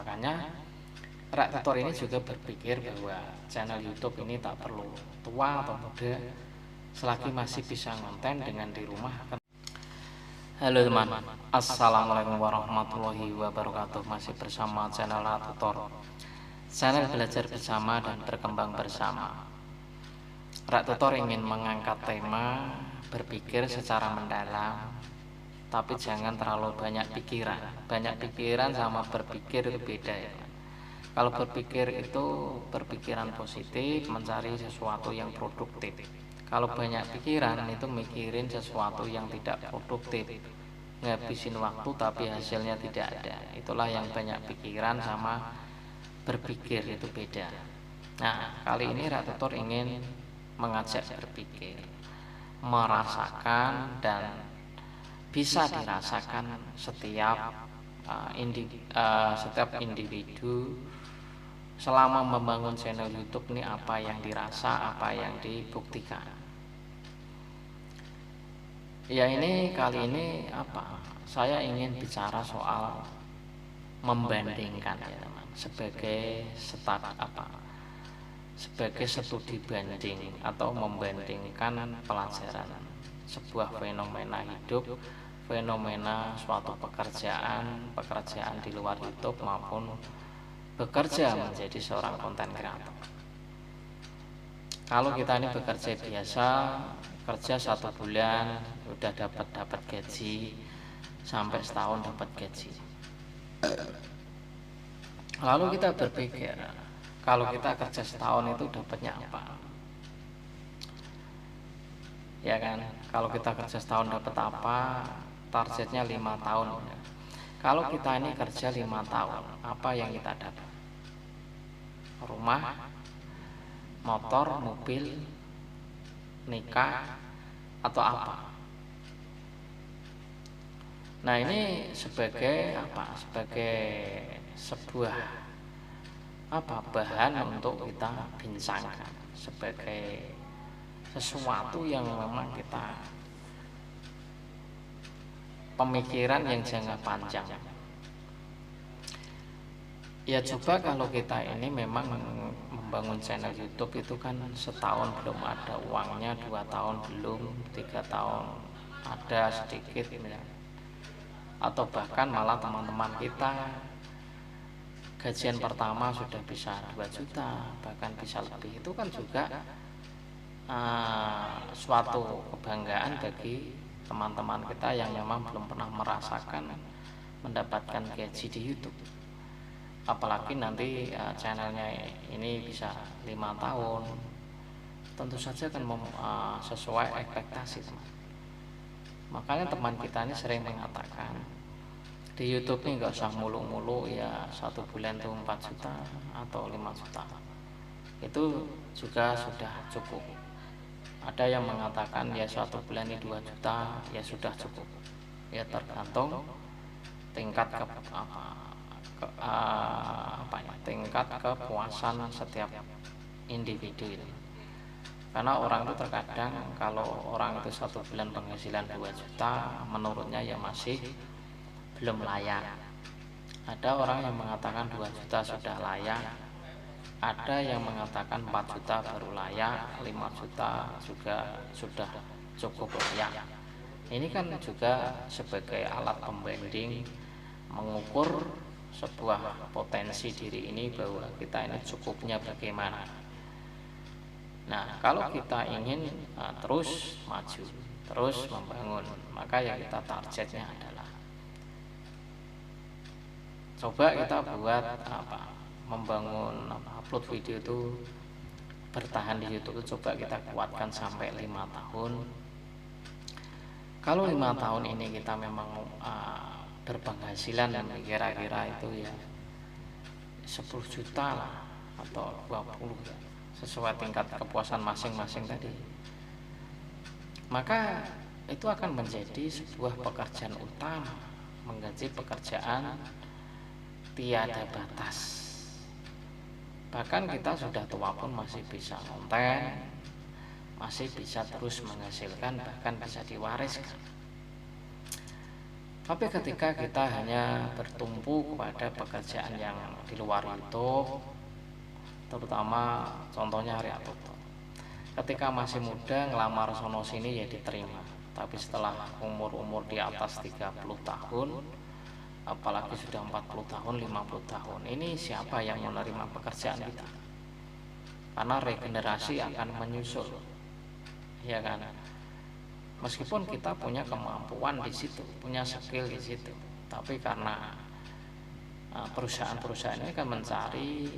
Makanya Rak Tutor ini juga berpikir bahwa channel YouTube ini tak perlu tua atau muda, selagi masih bisa konten dengan di rumah. Halo teman, assalamualaikum warahmatullahi wabarakatuh. Masih bersama channel Rak Tutor, channel belajar bersama dan berkembang bersama. Rak Tutor ingin mengangkat tema berpikir secara mendalam, tapi jangan terlalu banyak pikiran. Banyak pikiran sama berpikir itu beda ya. Kalau berpikir itu berpikiran positif, mencari sesuatu yang produktif. Kalau banyak pikiran itu mikirin sesuatu yang tidak produktif, ngabisin waktu tapi hasilnya tidak ada. Itulah yang banyak pikiran sama berpikir itu beda. Nah, kali ini Rak Tutor ingin mengajak berpikir, merasakan dan bisa dirasakan setiap individu selama membangun channel YouTube ini, apa yang dirasa, apa yang dibuktikan. Ya, ini kali ini saya ingin bicara soal membandingkan ya teman, sebagai sebagai studi banding atau membandingkan pelajaran sebuah fenomena hidup, fenomena suatu pekerjaan di luar YouTube maupun bekerja menjadi seorang konten kreator. Kalau kita ini bekerja biasa, kerja 1 bulan udah dapat gaji, sampai setahun dapat gaji. Lalu kita berpikir, kalau kita kerja setahun itu dapatnya apa? Ya kan, kalau kita kerja setahun dapat apa? Targetnya 5 tahun. Kalau kita ini kerja 5 tahun, apa yang kita dapat? Rumah, motor, mobil, nikah, atau apa? Nah, ini sebagai sebagai sebuah bahan untuk kita bincangkan, sebagai sesuatu yang memang kita pemikiran yang jangka panjang. Ya, coba kalau kita ini memang membangun channel YouTube itu kan setahun belum ada uangnya, 2 tahun belum, 3 tahun ada sedikit ya. Atau bahkan malah teman-teman kita gajian pertama sudah bisa 2 juta, bahkan bisa lebih. Itu kan juga suatu kebanggaan bagi teman-teman kita yang memang belum pernah merasakan mendapatkan gaji di YouTube. Apalagi nanti channelnya ini bisa 5 tahun, tentu saja akan sesuai ekspektasi teman. Makanya teman kita ini sering mengatakan di YouTube ini nggak usah mulu-mulu ya, 1 bulan itu 4 juta atau 5 juta, itu juga sudah cukup. Ada yang mengatakan ya 1 bulan ini 2 juta ya sudah cukup. Ya tergantung tingkat tingkat kepuasan setiap individu itu. Karena orang itu terkadang kalau orang itu 1 bulan penghasilan 2 juta, menurutnya ya masih belum layak. Ada orang yang mengatakan 2 juta sudah layak, ada yang mengatakan 4 juta baru layak, 5 juta juga sudah cukup layak. Ini kan juga sebagai alat pembanding, mengukur sebuah potensi diri ini bahwa kita ini cukupnya bagaimana. Nah, kalau kita ingin terus maju, terus membangun, maka yang kita targetnya adalah coba kita buat membangun upload video itu bertahan di YouTube itu coba kita kuatkan sampai 5 tahun. Kalau 5 tahun ini kita memang berpenghasilan dan kira-kira itu ya 10 juta lah atau 20 ya, sesuai tingkat kepuasan masing-masing tadi, maka itu akan menjadi sebuah pekerjaan utama, menggaji pekerjaan tiada batas. Bahkan kita sudah tua pun masih bisa konten, masih bisa terus menghasilkan, bahkan bisa diwariskan. Tapi ketika kita hanya bertumpu kepada pekerjaan yang di luar YouTube, terutama contohnya Arya Toto, ketika masih muda ngelamar sono sini ya diterima, tapi setelah umur di atas 30 tahun, apalagi sudah 40 tahun, 50 tahun, ini siapa yang menerima pekerjaan kita? Karena regenerasi akan menyusul, ya kan? Meskipun kita punya kemampuan di situ, punya skill di situ, tapi karena perusahaan-perusahaan ini kan mencari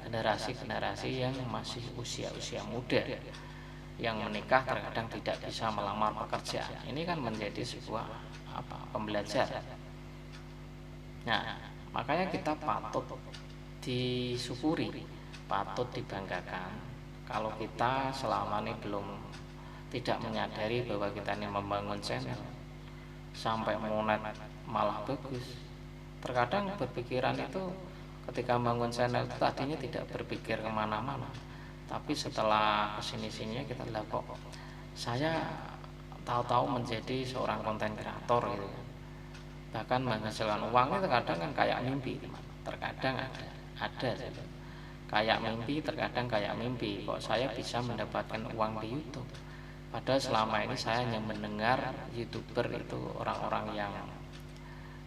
generasi-generasi yang masih usia muda, yang menikah terkadang tidak bisa melamar pekerjaan. Ini kan menjadi sebuah pembelajaran. Nah, makanya kita patut disyukuri, patut dibanggakan kalau kita selama ini tidak menyadari bahwa kita ini membangun channel sampai monet malah bagus. Terkadang berpikiran itu ketika membangun channel itu tadinya tidak berpikir kemana-mana, tapi setelah kesini-sininya kita lihat kok saya tahu-tahu menjadi seorang konten kreator gitu kan. Bahkan menghasilkan uang itu terkadang kan kayak mimpi, terkadang ada kayak mimpi, terkadang kayak mimpi kok saya bisa mendapatkan uang di YouTube. Padahal selama ini saya hanya mendengar YouTuber itu orang-orang yang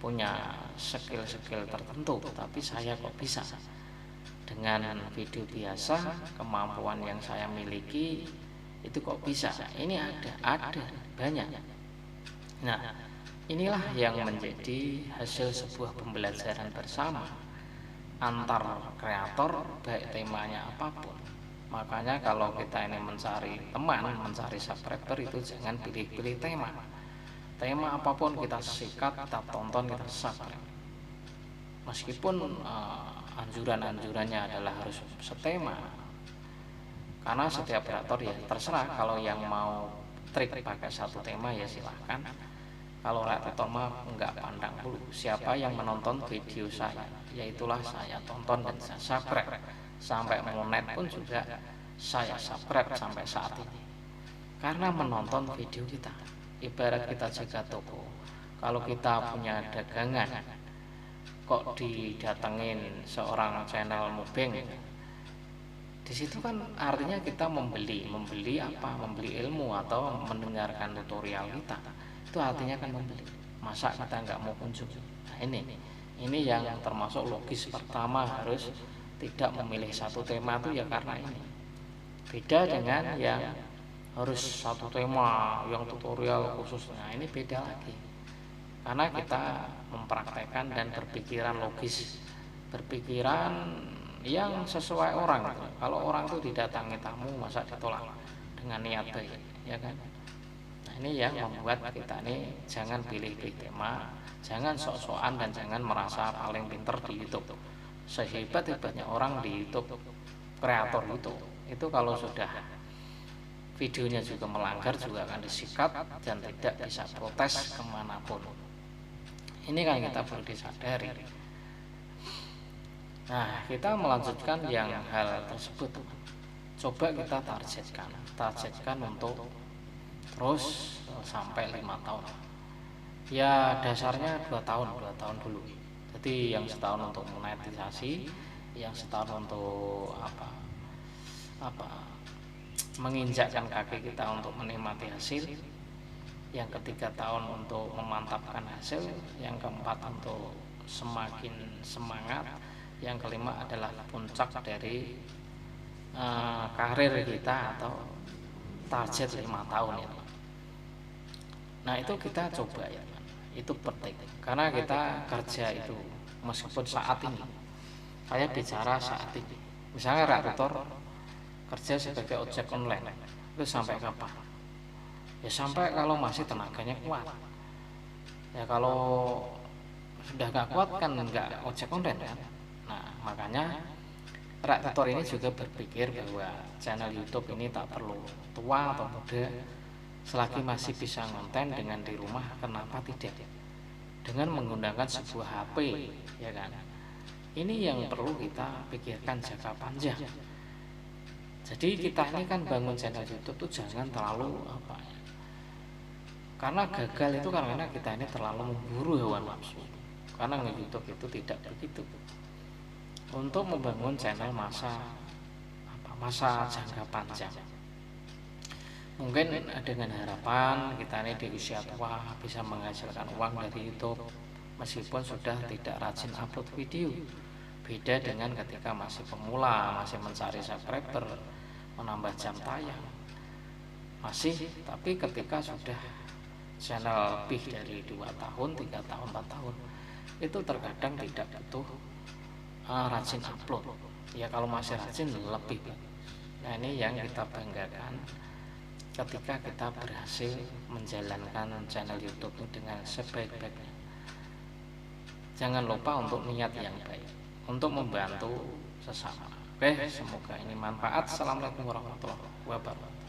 punya skill-skill tertentu, tapi saya kok bisa dengan video biasa, kemampuan yang saya miliki itu kok bisa. Ini ada banyak. Nah, inilah yang menjadi hasil sebuah pembelajaran bersama antar kreator, baik temanya apapun. Makanya kalau kita ini mencari teman, mencari subscriber, itu jangan pilih-pilih tema apapun kita sikat, kita tonton, kita subscribe. Meskipun anjurannya adalah harus setema, karena setiap kreator ya terserah. Kalau yang mau trik pakai satu tema ya silahkan. Kalau kreator mah enggak pandang dulu siapa yang menonton video saya, yaitulah saya tonton dan saya subscribe. Sampai monet pun juga saya subscribe sampai saat ini, karena menonton video kita. Ibarat kita jaga toko, kalau kita punya dagangan kok didatengin seorang channel mubeng, di situ kan artinya kita membeli apa, membeli ilmu atau mendengarkan tutorial kita, itu artinya kan membeli. Masa kita nggak mau kunjung? Nah, ini yang termasuk logis. Pertama, harus tidak memilih satu tema itu ya karena ini beda dengan yang harus satu tema yang tutorial khusus. Nah, ini beda lagi, karena kita mempraktekkan dan berpikiran logis, berpikiran yang sesuai orang. Kalau orang itu didatangi tamu, masa ditolak dengan niat baik, ya kan? Nah, ini yang membuat kita ini jangan pilih-pilih tema, jangan sok-sokan, dan jangan merasa paling pinter di YouTube. Sehebat-hebatnya orang di YouTube, kreator itu kalau sudah videonya juga melanggar juga akan disikat dan tidak bisa protes kemanapun. Ini kan kita perlu disadari. Nah, kita melanjutkan yang hal tersebut. Coba kita targetkan untuk terus sampai 5 tahun. Ya dasarnya 2 tahun dulu. Jadi yang setahun untuk monetisasi, yang setahun untuk menginjakkan kaki kita untuk menikmati hasil, yang ketiga tahun untuk memantapkan hasil, yang keempat untuk semakin semangat, yang kelima adalah puncak dari karir kita atau target 5 tahun ya. Nah, itu kita coba ya, itu penting karena kita kerja itu meskipun saat ini, saya bicara saat ini, misalnya rekrutor kerja sebagai ojek online itu sampai kapan? Ya sampai kalau masih tenaganya kuat. Ya kalau sudah gak kuat kan nggak ojek online kan. Nah, makanya rekrutor ini juga berpikir bahwa channel YouTube ini tak perlu tua atau muda, selagi masih bisa konten dengan di rumah, kenapa tidak dengan menggunakan sebuah HP, ya kan? Ini yang perlu kita pikirkan jangka panjang. Jadi kita ini kan bangun channel YouTube tuh jangan terlalu Karena gagal itu karena kita ini terlalu memburu hawa nafsu. Karena nge-YouTube itu tidak begitu. Untuk membangun channel masa jangka panjang, mungkin dengan harapan kita ini di usia tua bisa menghasilkan uang dari YouTube meskipun sudah tidak rajin upload video. Beda dengan ketika masih pemula, masih mencari subscriber, menambah jam tayang tapi ketika sudah channel lebih dari 2 tahun, 3 tahun, 4 tahun, itu terkadang tidak butuh rajin upload. Ya kalau masih rajin lebih. Nah ini yang kita banggakan ketika kita berhasil menjalankan channel YouTube dengan sebaik-baiknya. Jangan lupa untuk niat yang baik, untuk membantu sesama. Oke, semoga ini manfaat. Assalamualaikum warahmatullahi wabarakatuh.